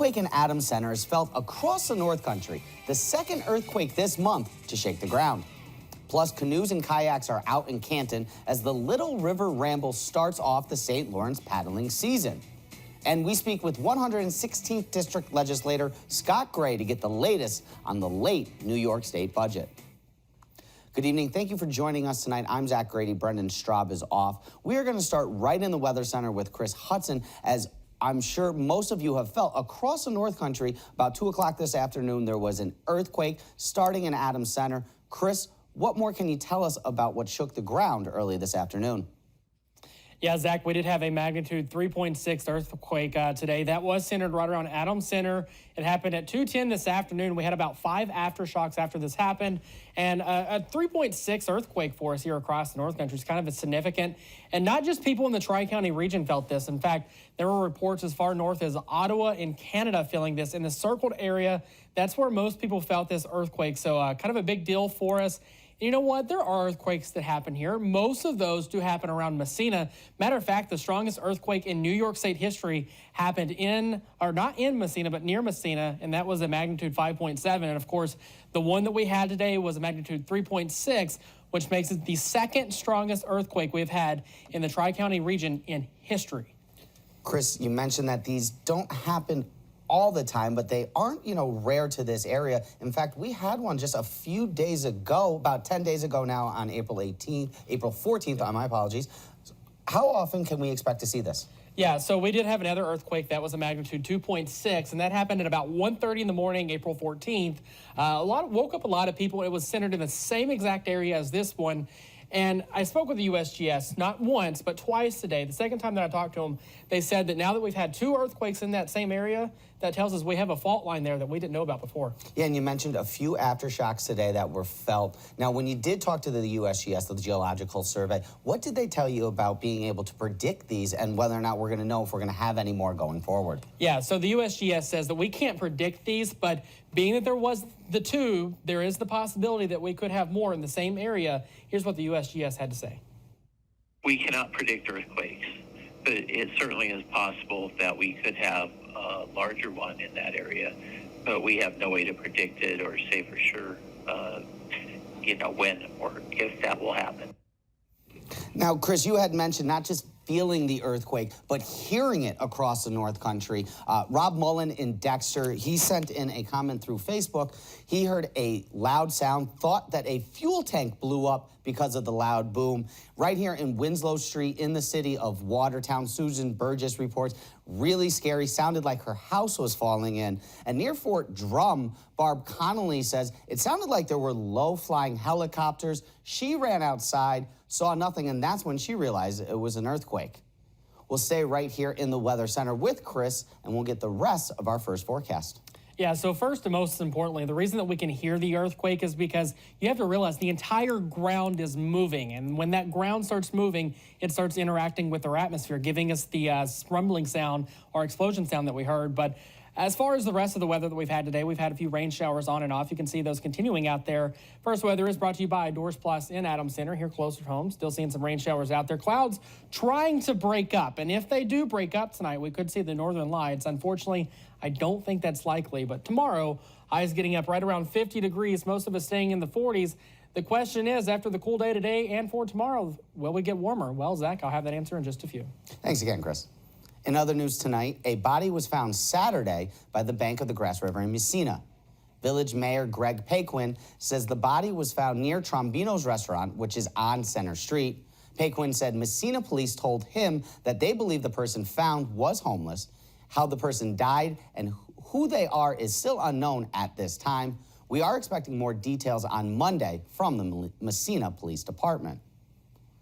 earthquake in Adams Center is felt across the North Country, the second earthquake this month to shake the ground. Plus, canoes and kayaks are out in Canton as the Little River Ramble starts off the St. Lawrence paddling season. And we speak with 116th District Legislator Scott Grady to get the latest on the late New York State budget. Good evening. Thank you for joining us tonight. I'm Zach Grady. Brendan Straub is off. We are going to start right in the Weather Center with Kris Hudson, as I'm sure most of you have felt across the North Country. About 2 o'clock this afternoon, there was an earthquake starting in Adams Center. Kris, what more can you tell us about what shook the ground early this afternoon? Yeah, Zach, we did have a magnitude 3.6 earthquake today. That was centered right around Adams Center. It happened at 2:10 this afternoon. We had about 5 aftershocks after this happened. And a 3.6 earthquake for us here across the North Country is kind of significant. And not just people in the Tri-County region felt this. In fact, there were reports as far north as Ottawa and Canada feeling this. In the circled area, that's where most people felt this earthquake. So kind of a big deal for us. You know what? There are earthquakes that happen here. Most of those do happen around Messina. Matter of fact, the strongest earthquake in New York State history happened not in Messina, but near Messina, and that was a magnitude 5.7. And of course, the one that we had today was a magnitude 3.6, which makes it the second strongest earthquake we've had in the Tri-County region in history. Kris, you mentioned that these don't happen all the time, but they aren't, rare to this area. In fact, we had one just a few days ago, about 10 days ago now, on April 14th, my apologies. How often can we expect to see this? Yeah, so we did have another earthquake that was a magnitude 2.6, and that happened at about 1:30 in the morning, April 14th. Woke up a lot of people. It was centered in the same exact area as this one. And I spoke with the USGS not once, but twice today. The second time that I talked to them, they said that now that we've had 2 earthquakes in that same area, that tells us we have a fault line there that we didn't know about before. Yeah, and you mentioned a few aftershocks today that were felt. Now, when you did talk to the USGS, the Geological Survey, what did they tell you about being able to predict these and whether or not we're going to know if we're going to have any more going forward? Yeah, so the USGS says that we can't predict these, but being that there was the 2, there is the possibility that we could have more in the same area. Here's what the USGS had to say. We cannot predict earthquakes, but it certainly is possible that we could have a larger one in that area, but we have no way to predict it or say for sure, when or if that will happen. Now, Kris, you had mentioned not just feeling the earthquake, but hearing it across the North Country. Rob Mullen in Dexter, he sent in a comment through Facebook. He heard a loud sound, thought that a fuel tank blew up because of the loud boom. Right here in Winslow Street in the city of Watertown, Susan Burgess reports, really scary, sounded like her house was falling in. And near Fort Drum, Barb Connolly says it sounded like there were low-flying helicopters. She ran outside, saw nothing, and that's when she realized it was an earthquake. We'll stay right here in the Weather Center with Kris, and we'll get the rest of our first forecast. Yeah, so first and most importantly, the reason that we can hear the earthquake is because you have to realize the entire ground is moving. And when that ground starts moving, it starts interacting with our atmosphere, giving us the rumbling sound or explosion sound that we heard. But as far as the rest of the weather that we've had today, we've had a few rain showers on and off. You can see those continuing out there. First weather is brought to you by Doors Plus in Adams Center, here closer to home. Still seeing some rain showers out there. Clouds trying to break up. And if they do break up tonight, we could see the northern lights. Unfortunately, I don't think that's likely. But tomorrow, highs getting up right around 50 degrees, most of us staying in the 40s. The question is, after the cool day today and for tomorrow, will we get warmer? Well, Zach, I'll have that answer in just a few. Thanks again, Kris. In other news tonight, a body was found Saturday by the bank of the Grass River in Messina. Village Mayor Greg Paquin says the body was found near Trombino's restaurant, which is on Center Street. Paquin said Messina police told him that they believe the person found was homeless. How the person died and who they are is still unknown at this time. We are expecting more details on Monday from the Messina Police Department.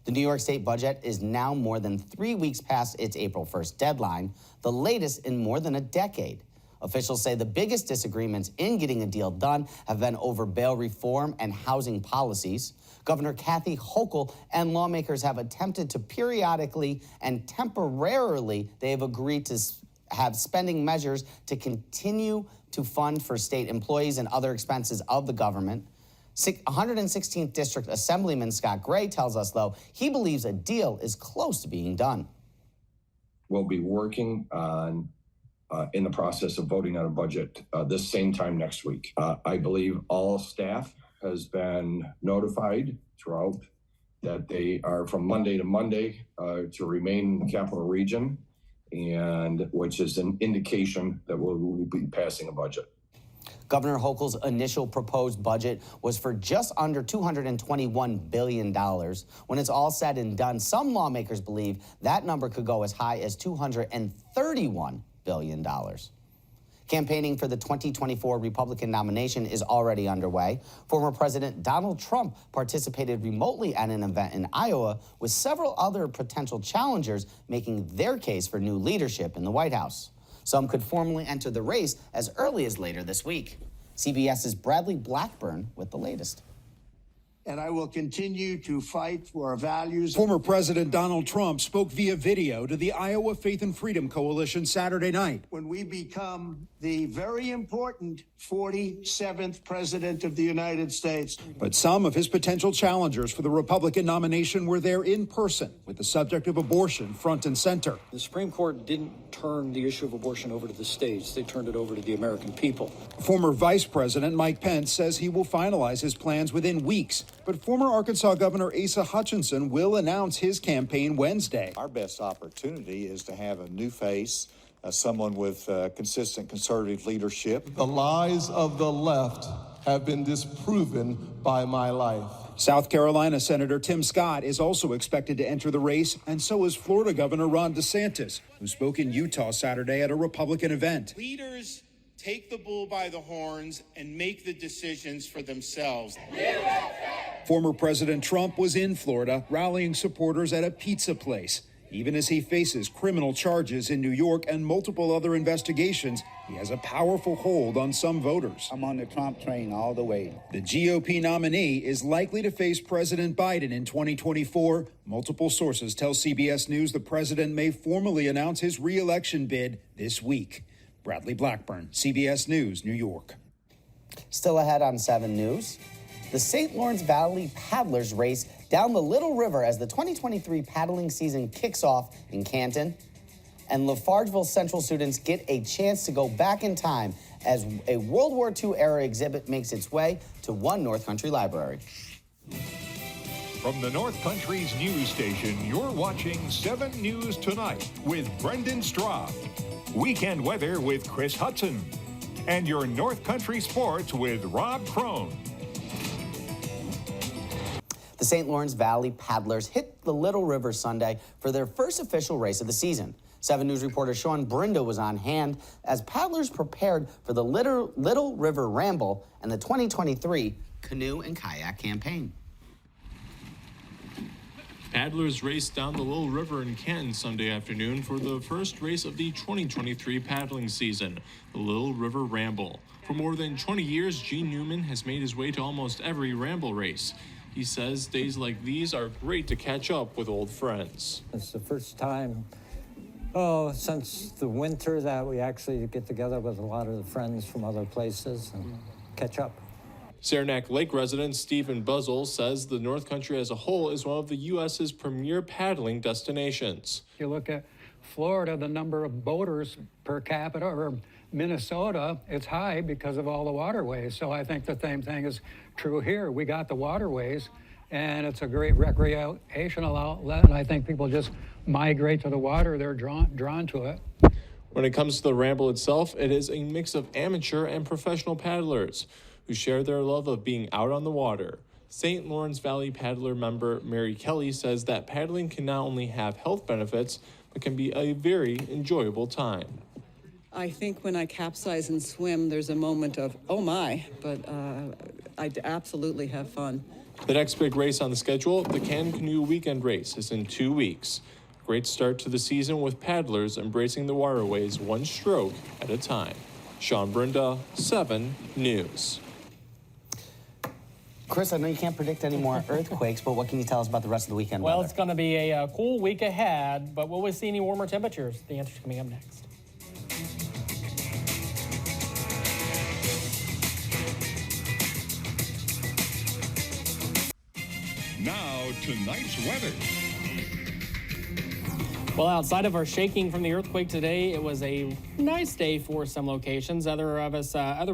The New York State budget is now more than 3 weeks past its April 1st deadline, the latest in more than a decade. Officials say the biggest disagreements in getting a deal done have been over bail reform and housing policies. Governor Kathy Hochul and lawmakers have attempted to periodically and temporarily, they have agreed to have spending measures to continue to fund for state employees and other expenses of the government. 116th District Assemblyman Scott Gray tells us, though, he believes a deal is close to being done. We'll be working on in the process of voting on a budget this same time next week. I believe all staff has been notified throughout that they are from Monday to Monday to remain in the capital region, and which is an indication that we'll be passing a budget. Governor Hochul's initial proposed budget was for just under $221 billion. When it's all said and done, some lawmakers believe that number could go as high as $231 billion. Campaigning for the 2024 Republican nomination is already underway. Former President Donald Trump participated remotely at an event in Iowa with several other potential challengers making their case for new leadership in the White House. Some could formally enter the race as early as later this week. CBS's Bradley Blackburn with the latest. And I will continue to fight for our values. Former President Donald Trump spoke via video to the Iowa Faith and Freedom Coalition Saturday night. When we become the very important 47th president of the United States. But some of his potential challengers for the Republican nomination were there in person, with the subject of abortion front and center. The Supreme Court didn't turn the issue of abortion over to the states. They turned it over to the American people. Former Vice President Mike Pence says he will finalize his plans within weeks. But former Arkansas Governor Asa Hutchinson will announce his campaign Wednesday. Our best opportunity is to have a new face, someone with consistent conservative leadership. The lies of the left have been disproven by my life. South Carolina Senator Tim Scott is also expected to enter the race, and so is Florida Governor Ron DeSantis, who spoke in Utah Saturday at a Republican event. Leaders take the bull by the horns and make the decisions for themselves. Former President Trump was in Florida rallying supporters at a pizza place. Even as he faces criminal charges in New York and multiple other investigations, he has a powerful hold on some voters. I'm on the Trump train all the way. The GOP nominee is likely to face President Biden in 2024. Multiple sources tell CBS News the president may formally announce his re-election bid this week. Bradley Blackburn, CBS News, New York. Still ahead on 7 News, the St. Lawrence Valley paddlers race down the Little River as the 2023 paddling season kicks off in Canton. And Lafargeville Central students get a chance to go back in time as a World War II era exhibit makes its way to One North Country Library. From the North Country's news station, you're watching 7 News Tonight with Brendan Straub. Weekend weather with Kris Hudson. And your North Country sports with Rob Krone. The St. Lawrence Valley paddlers hit the Little River Sunday for their first official race of the season. 7 News reporter Sean Brindo was on hand as paddlers prepared for the Little River Ramble and the 2023 Canoe and Kayak Campaign. Paddlers raced down the Little River in Canton Sunday afternoon for the first race of the 2023 paddling season, the Little River Ramble. For more than 20 years, Gene Newman has made his way to almost every Ramble race. He says days like these are great to catch up with old friends. It's the first time, since the winter that we actually get together with a lot of the friends from other places and catch up. Saranac Lake resident Stephen Buzzle says the North Country as a whole is one of the U.S.'s premier paddling destinations. If you look at Florida, the number of boaters per capita, or Minnesota, it's high because of all the waterways. So I think the same thing is true here. We got the waterways, and it's a great recreational outlet, and I think people just migrate to the water. They're drawn to it. When it comes to the Ramble itself, it is a mix of amateur and professional paddlers who share their love of being out on the water. St. Lawrence Valley paddler member Mary Kelly says that paddling can not only have health benefits, but can be a very enjoyable time. I think when I capsize and swim, there's a moment of, oh my, but I absolutely have fun. The next big race on the schedule, the Canton Canoe Weekend Race, is in 2 weeks. Great start to the season with paddlers embracing the waterways one stroke at a time. Sean Brinda, 7 News. Kris, I know you can't predict any more earthquakes, but what can you tell us about the rest of the weekend Well, weather? it's going to be a cool week ahead, but will we see any warmer temperatures? The answer's coming up next. Now, tonight's weather. Well, outside of our shaking from the earthquake today, it was a nice day for some locations. Other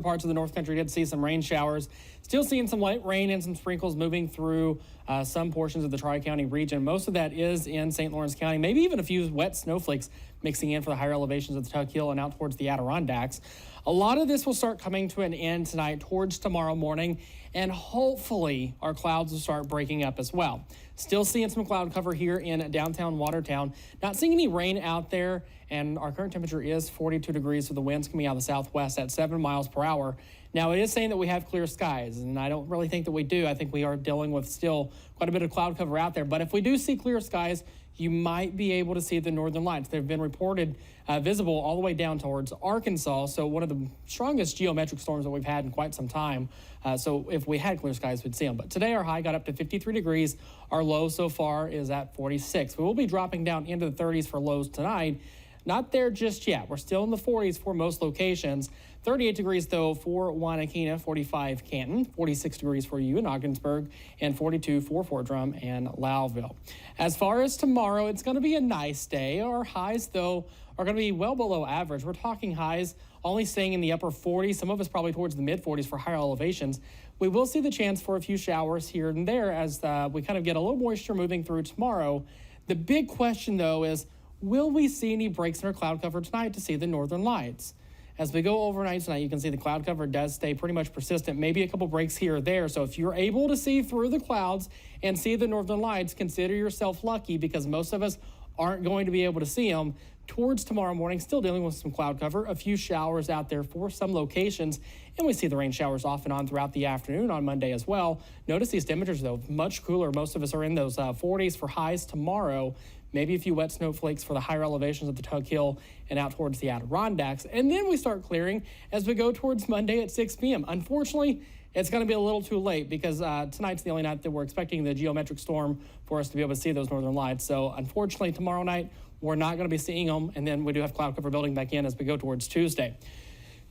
parts of the North Country did see some rain showers. Still seeing some light rain and some sprinkles moving through some portions of the Tri-County region. Most of that is in St. Lawrence County, maybe even a few wet snowflakes mixing in for the higher elevations of the Tug Hill and out towards the Adirondacks. A lot of this will start coming to an end tonight towards tomorrow morning, and hopefully our clouds will start breaking up as well. Still seeing some cloud cover here in downtown Watertown. Not seeing any rain out there, and our current temperature is 42 degrees with the winds coming out of the southwest at 7 miles per hour. Now, it is saying that we have clear skies, and I don't really think that we do. I think we are dealing with still quite a bit of cloud cover out there. But if we do see clear skies, you might be able to see the northern lights. They've been reported visible all the way down towards Arkansas, so one of the strongest geometric storms that we've had in quite some time. So if we had clear skies, we'd see them. But today our high got up to 53 degrees. Our low so far is at 46. We will be dropping down into the 30s for lows tonight. Not there just yet. We're still in the 40s for most locations. 38 degrees, though, for Wanakena, 45 Canton, 46 degrees for you in Ogdensburg, and 42 for Fort Drum and Lowville. As far as tomorrow, it's going to be a nice day. Our highs, though, are going to be well below average. We're talking highs only staying in the upper 40s, some of us probably towards the mid-40s for higher elevations. We will see the chance for a few showers here and there as we kind of get a little moisture moving through tomorrow. The big question, though, is will we see any breaks in our cloud cover tonight to see the northern lights? As we go overnight tonight, you can see the cloud cover does stay pretty much persistent, maybe a couple breaks here or there. So if you're able to see through the clouds and see the northern lights, consider yourself lucky because most of us aren't going to be able to see them. Towards tomorrow morning, still dealing with some cloud cover, a few showers out there for some locations, and we see the rain showers off and on throughout the afternoon on Monday as well. Notice these temperatures, though, much cooler. Most of us are in those 40s for highs tomorrow. Maybe a few wet snowflakes for the higher elevations of the Tug Hill and out towards the Adirondacks. And then we start clearing as we go towards Monday at 6 p.m. Unfortunately, it's going to be a little too late because tonight's the only night that we're expecting the geometric storm for us to be able to see those northern lights. So unfortunately, tomorrow night, we're not going to be seeing them. And then we do have cloud cover building back in as we go towards Tuesday.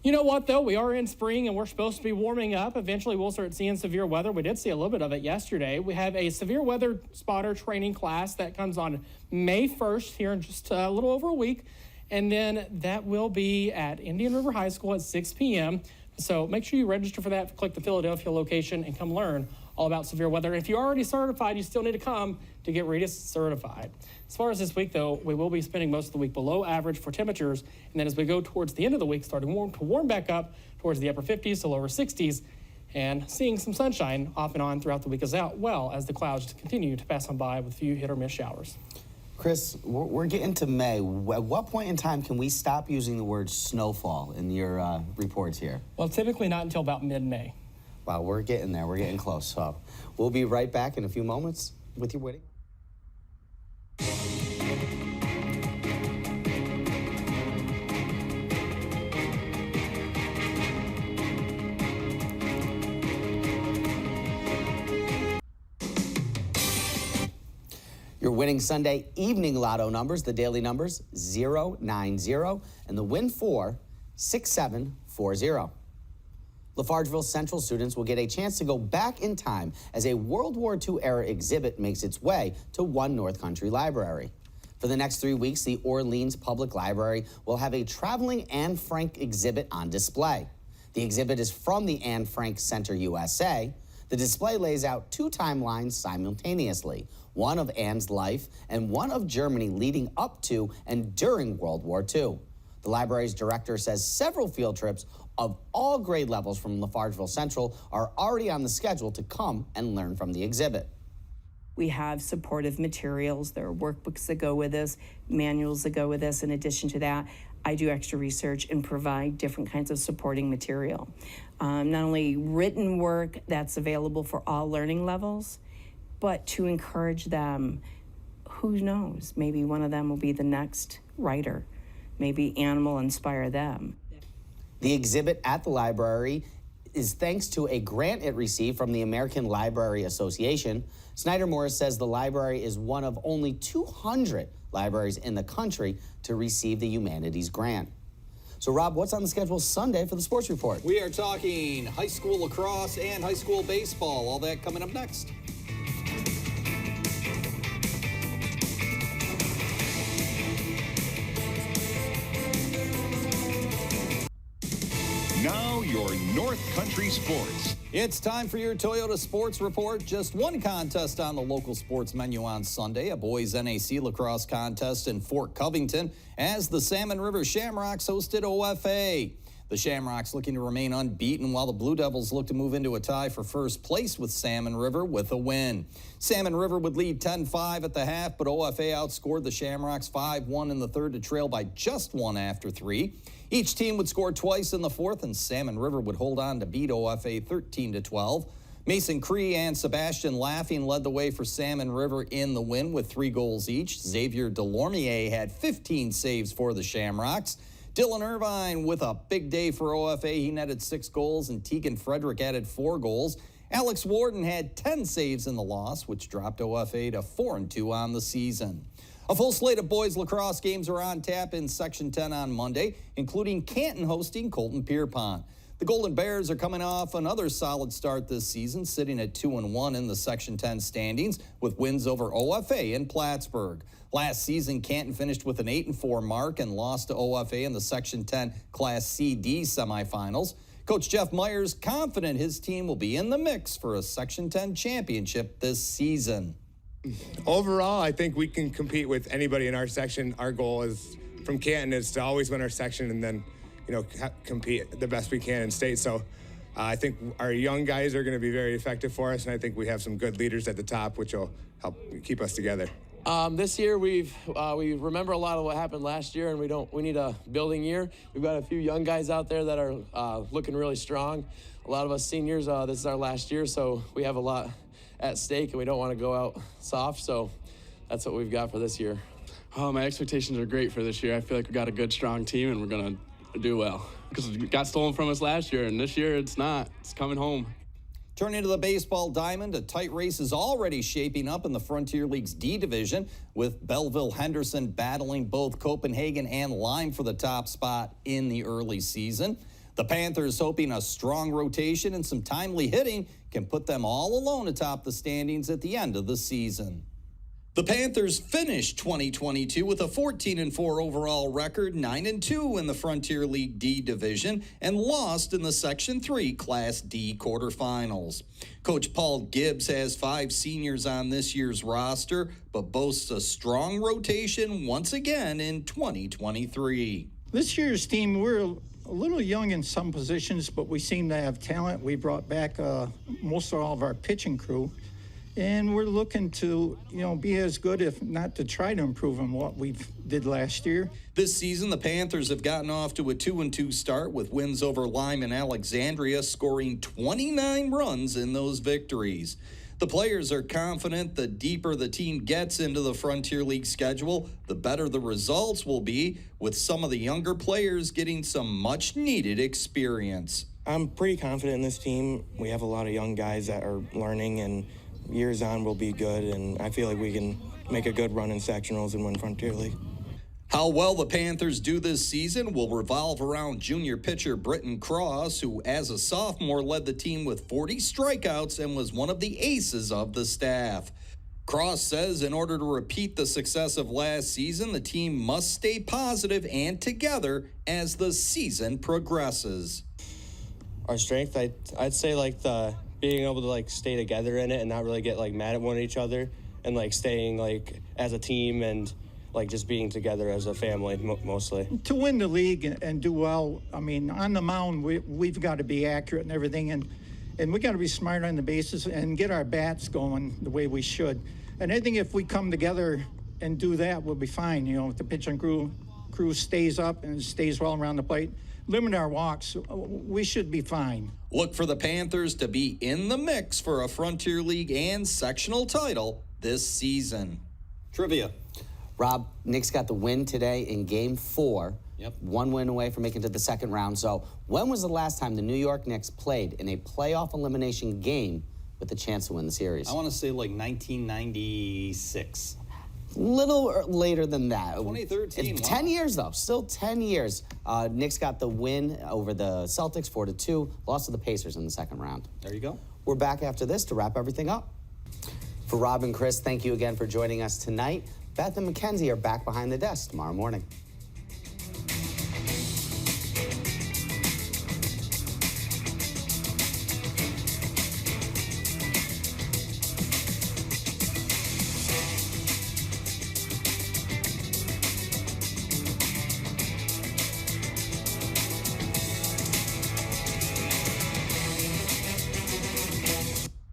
You know what, though? We are in spring, and we're supposed to be warming up. Eventually, we'll start seeing severe weather. We did see a little bit of it yesterday. We have a severe weather spotter training class that comes on May 1st here in just a little over a week. And then that will be at Indian River High School at 6 p.m. So make sure you register for that. Click the Philadelphia location and come learn all about severe weather. If you're already certified, you still need to come to get certified. As far as this week, though, we will be spending most of the week below average for temperatures. And then as we go towards the end of the week, starting to warm back up towards the upper 50s to lower 60s and seeing some sunshine off and on throughout the week as well as the clouds continue to pass on by with a few hit or miss showers. Kris, we're getting to May. At what point in time can we stop using the word snowfall in your reports here? Well, typically not until about mid-May. Wow, we're getting there. We're getting close. So we'll be right back in a few moments with your wedding. Your winning Sunday evening lotto numbers, the daily numbers, 090, and the win 4, 6740. Lafargeville Central students will get a chance to go back in time as a World War II era exhibit makes its way to One North Country Library. For the next 3 weeks, the Orleans Public Library will have a traveling Anne Frank exhibit on display. The exhibit is from the Anne Frank Center USA. The display lays out two timelines simultaneously, one of Anne's life and one of Germany leading up to and during World War II. The library's director says several field trips of all grade levels from Lafargeville Central are already on the schedule to come and learn from the exhibit. We have supportive materials. There are workbooks that go with this, manuals that go with this. In addition to that, I do extra research and provide different kinds of supporting material. Not only written work that's available for all learning levels, but to encourage them, who knows, maybe one of them will be the next writer. Maybe Anne will inspire them. The exhibit at the library is thanks to a grant it received from the American Library Association. Snyder Morris says the library is one of only 200 libraries in the country to receive the Humanities Grant. So, Rob, what's on the schedule Sunday for the Sports Report? We are talking high school lacrosse and high school baseball. All that coming up next. Now, your North Country sports. It's time for your Toyota Sports Report. Just one contest on the local sports menu on Sunday, a boys NAC lacrosse contest in Fort Covington as the Salmon River Shamrocks hosted OFA. The Shamrocks looking to remain unbeaten while the Blue Devils look to move into a tie for first place with Salmon River with a win. Salmon River would lead 10-5 at the half, but OFA outscored the Shamrocks 5-1 in the third to trail by just one after three. Each team would score twice in the fourth, and Salmon River would hold on to beat OFA 13-12. Mason Cree and Sebastian Laughing led the way for Salmon River in the win with 3 goals each. Xavier Delormier had 15 saves for the Shamrocks. Dylan Irvine with a big day for OFA. He netted 6 goals, and Tegan Frederick added 4 goals. Alex Warden had 10 saves in the loss, which dropped OFA to 4-2 on the season. A full slate of boys lacrosse games are on tap in Section 10 on Monday, including Canton hosting Colton Pierpont. The Golden Bears are coming off another solid start this season, sitting at 2-1 in the Section 10 standings with wins over OFA and Plattsburgh. Last season, Canton finished with an 8-4 mark and lost to OFA in the Section 10 Class CD semifinals. Coach Jeff Myers confident his team will be in the mix for a Section 10 championship this season. Overall, I think we can compete with anybody in our section. Our goal is from Canton is to always win our section and then, compete the best we can in state. So I think our young guys are going to be very effective for us, and I think we have some good leaders at the top, which will help keep us together. This year we remember a lot of what happened last year, and we need a building year. We've got a few young guys out there that are looking really strong. A lot of us seniors, this is our last year, so we have a lot at stake, and we don't want to go out soft. So that's what we've got for this year. Oh, my expectations are great for this year. I feel like we got a good, strong team, and we're gonna do well. Because it got stolen from us last year, and this year it's not. It's coming home. Turning to the baseball diamond, a tight race is already shaping up in the Frontier League's D division, with Belleville-Henderson battling both Copenhagen and Lyme for the top spot in the early season. The Panthers hoping a strong rotation and some timely hitting can put them all alone atop the standings at the end of the season. The Panthers finished 2022 with a 14-4 overall record, 9-2 in the Frontier League D division, and lost in the Section 3 Class D quarterfinals. Coach Paul Gibbs has 5 seniors on this year's roster, but boasts a strong rotation once again in 2023. This year's team, we're a little young in some positions, but we seem to have talent. We brought back most of all of our pitching crew. And we're looking to, be as good, if not to try to improve on what we did last year. This season, the Panthers have gotten off to a 2-2 start with wins over Lyme and Alexandria, scoring 29 runs in those victories. The players are confident the deeper the team gets into the Frontier League schedule, the better the results will be, with some of the younger players getting some much-needed experience. I'm pretty confident in this team. We have a lot of young guys that are learning, and years on will be good, and I feel like we can make a good run in sectionals and win Frontier League. How well the Panthers do this season will revolve around junior pitcher Britton Cross, who as a sophomore led the team with 40 strikeouts and was one of the aces of the staff. Cross says in order to repeat the success of last season, the team must stay positive and together as the season progresses. Our strength, I'd say being able to stay together in it and not really get mad at one each other, and staying as a team and just being together as a family mostly. To win the league and do well, on the mound we've got to be accurate and everything, and we got to be smart on the bases and get our bats going the way we should. And I think if we come together and do that, we'll be fine. If the pitching crew stays up and stays well around the plate, limit our walks, we should be fine. Look for the Panthers to be in the mix for a Frontier League and sectional title this season. Trivia. Rob, Knicks got the win today in Game 4. Yep. 1 win away from making it to the second round. So when was the last time the New York Knicks played in a playoff elimination game with a chance to win the series? I want to say 1996. Little later than that. 2013. 10 years, though. Still 10 years. Knicks got the win over the Celtics 4-2. Lost to the Pacers in the second round. There you go. We're back after this to wrap everything up. For Rob and Kris, thank you again for joining us tonight. Beth and Mackenzie are back behind the desk tomorrow morning.